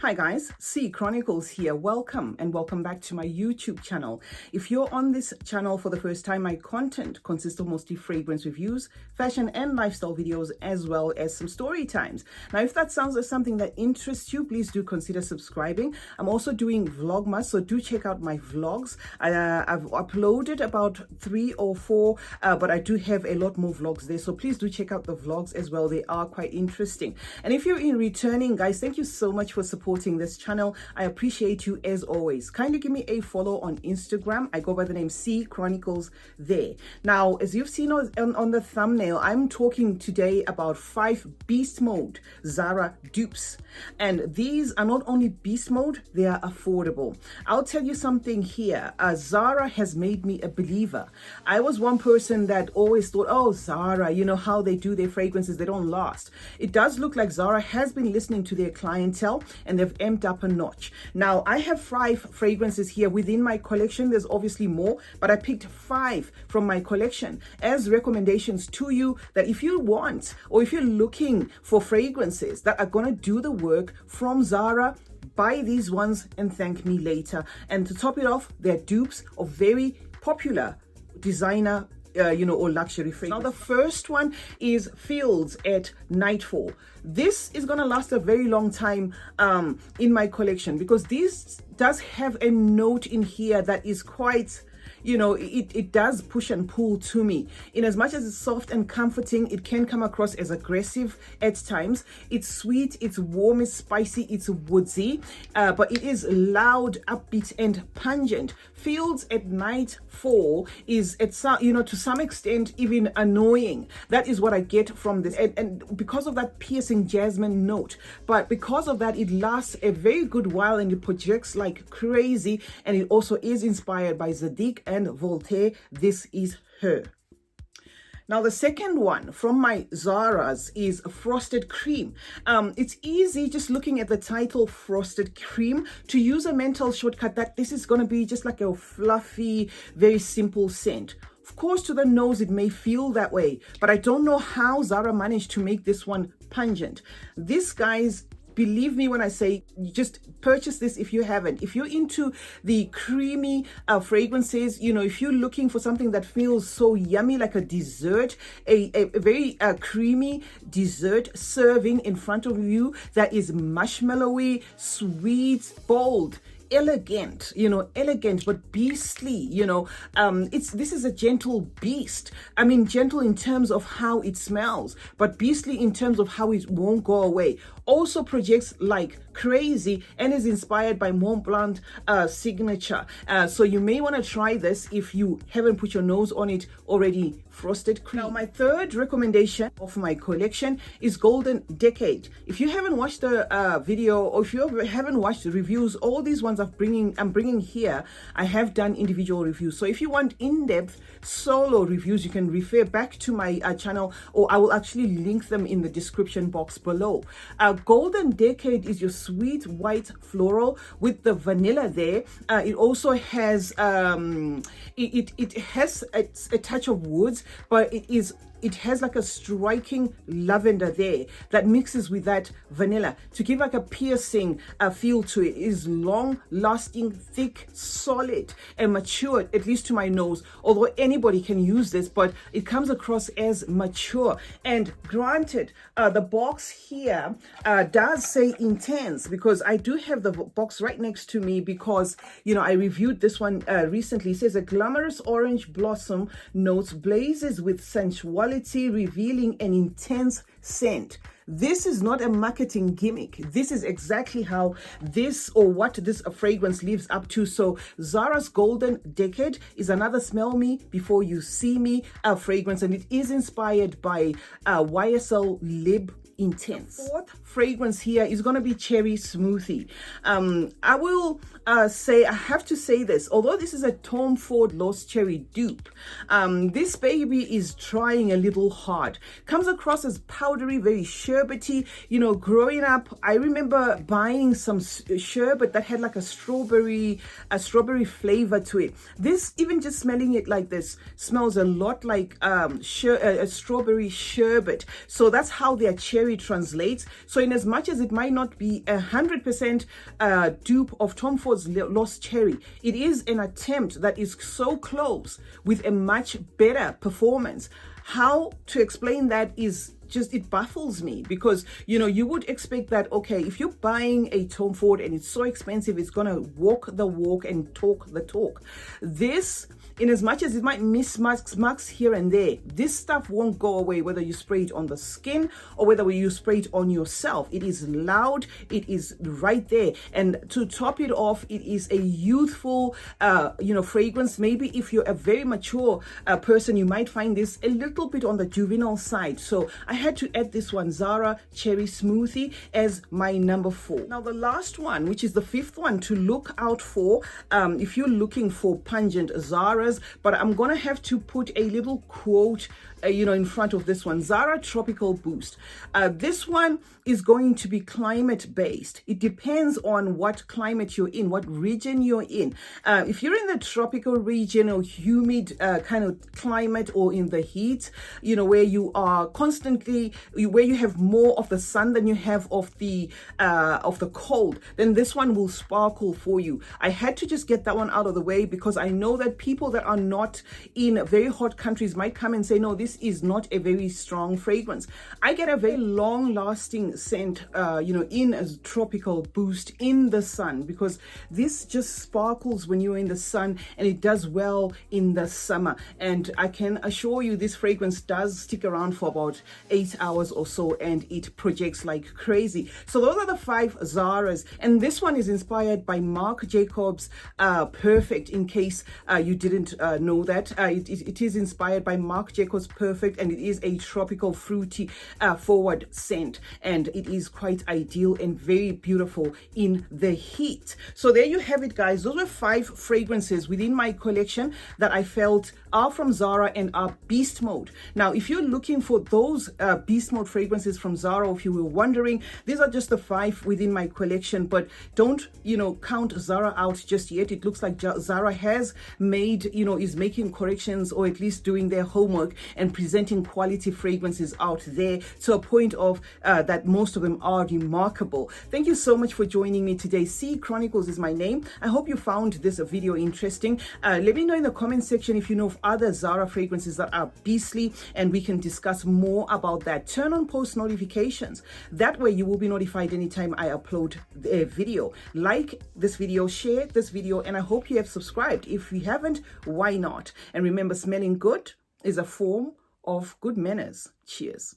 Hi guys, C Chronicles here. Welcome and welcome back to my YouTube channel. If you're on this channel for the first time, my content consists of mostly fragrance reviews, fashion and lifestyle videos, as well as some story times. Now, if that sounds like something that interests you, please do consider subscribing. I'm also doing Vlogmas, so do check out my vlogs. I've uploaded about 3 or 4, but I do have a lot more vlogs there, so please do check out the vlogs as well. They are quite interesting. And if you're in returning, guys, thank you so much for supporting this channel. I appreciate you as always. Kindly give me a follow on Instagram. I go by the name CeeChronicles there. Now, as you've seen on the thumbnail, I'm talking today about 5 Beast Mode Zara dupes. And these are not only Beast Mode, they are affordable. I'll tell you something here. Zara has made me a believer. I was one person that always thought, oh, Zara, you know how they do their fragrances, they don't last. It does look like Zara has been listening to their clientele and they've amped up a notch. Now, I have 5 fragrances here within my collection. There's obviously more, but I picked 5 from my collection as recommendations to you, that if you want, or if you're looking for fragrances that are going to do the work from Zara, buy these ones and thank me later. And to top it off, they're dupes of very popular designer or luxury fragrance. Now, the first one is Fleur At Nightfall. This is going to last a very long time in my collection, because this does have a note in here that is quite, it does push and pull to me. In as much as it's soft and comforting, it can come across as aggressive at times. It's sweet, it's warm, it's spicy, it's woodsy, but it is loud, upbeat, and pungent. Fleur At Nightfall is, to some extent, even annoying. That is what I get from this. And because of that piercing jasmine note, but because of that, it lasts a very good while and it projects like crazy. And it also is inspired by Zadig and Voltaire. This is her. Now, the second one from my Zara's is Frosted Cream. It's easy just looking at the title Frosted Cream to use a mental shortcut that this is going to be just like a fluffy, very simple scent. Of course, to the nose, it may feel that way, but I don't know how Zara managed to make this one pungent. This, guys, believe me when I say, just purchase this if you haven't. If you're into the creamy fragrances, if you're looking for something that feels so yummy, like a dessert, a very creamy dessert serving in front of you that is marshmallowy, sweet, bold, elegant, elegant but beastly. This is a gentle beast. I mean, gentle in terms of how it smells, but beastly in terms of how it won't go away. Also projects like crazy and is inspired by Mont Blanc signature. So you may want to try this if you haven't put your nose on it already. Frosted Cream. Now, my third recommendation of my collection is Golden Decade. If you haven't watched the video, or if you haven't watched the reviews, all these ones I'm bringing here, I have done individual reviews. So if you want in-depth solo reviews, you can refer back to my channel, or I will actually link them in the description box below. Golden Decade is your sweet white floral with the vanilla there. It also has it has a touch of woods, but it has like a striking lavender there that mixes with that vanilla to give like a piercing feel to it. It is long lasting, thick, solid, and matured, at least to my nose, although anybody can use this, but it comes across as mature. And granted, the box here does say intense, because I do have the box right next to me, because I reviewed this one recently. It says a glamorous orange blossom notes blazes with sensuality, revealing an intense scent. This is not a marketing gimmick. This is exactly how what this fragrance lives up to. So Zara's Golden Decade is another smell me before you see me fragrance, and it is inspired by YSL Lib Intense. The fourth fragrance here is going to be Cherry Smoothie. I will say, I have to say this, although this is a Tom Ford Lost Cherry dupe, this baby is trying a little hard. Comes across as powdery, very sherbety. Growing up, I remember buying some sherbet that had like a strawberry flavor to it. This, even just smelling it like this, smells a lot like a strawberry sherbet. So that's how their cherry cherry translates. So in as much as it might not be 100% dupe of Tom Ford's Lost Cherry, it is an attempt that is so close with a much better performance. How to explain that is just, it baffles me, because you would expect that, okay, if you're buying a Tom Ford and it's so expensive, it's gonna walk the walk and talk the talk. This, in as much as it might miss marks here and there, this stuff won't go away whether you spray it on the skin or whether you spray it on yourself. It is loud, it is right there, and to top it off, it is a youthful fragrance. Maybe if you're a very mature person, you might find this a little bit on the juvenile side. So I had to add this one, Zara Cherry Smoothie, as my number 4. Now the last one, which is the 5th one to look out for, if you're looking for pungent Zara, but I'm gonna have to put a little quote in front of this one, Zara Tropical Boost. This one is going to be climate based. It depends on what climate you're in, what region you're in. If you're in the tropical region or humid kind of climate, or in the heat, where you are constantly, where you have more of the sun than you have of the cold, then this one will sparkle for you. I had to just get that one out of the way, because I know that people that are not in very hot countries might come and say, no, this is not a very strong fragrance. I get a very long lasting scent in a tropical boost in the sun, because this just sparkles when you're in the sun, and it does well in the summer. And I can assure you this fragrance does stick around for about 8 hours or so, and it projects like crazy. So those are the 5 Zaras, and this one is inspired by Marc Jacobs Perfect, in case you didn't know that. It is inspired by Marc Jacobs Perfect, and it is a tropical fruity forward scent, and it is quite ideal and very beautiful in the heat. So there you have it, guys. Those were 5 fragrances within my collection that I felt are from Zara and are beast mode. Now if you're looking for those beast mode fragrances from Zara, if you were wondering, these are just the 5 within my collection, but don't count Zara out just yet. It looks like Zara has made is making corrections, or at least doing their homework and presenting quality fragrances out there to a point of that most of them are remarkable. Thank you so much for joining me today. CeeChronicles is my name. I hope you found this video interesting. Let me know in the comment section if you know of other Zara fragrances that are beastly, and we can discuss more about that. Turn on post notifications. That way you will be notified anytime I upload a video. Like this video, share this video, and I hope you have subscribed. If you haven't, why not? And remember, smelling good is a form of good manners. Cheers.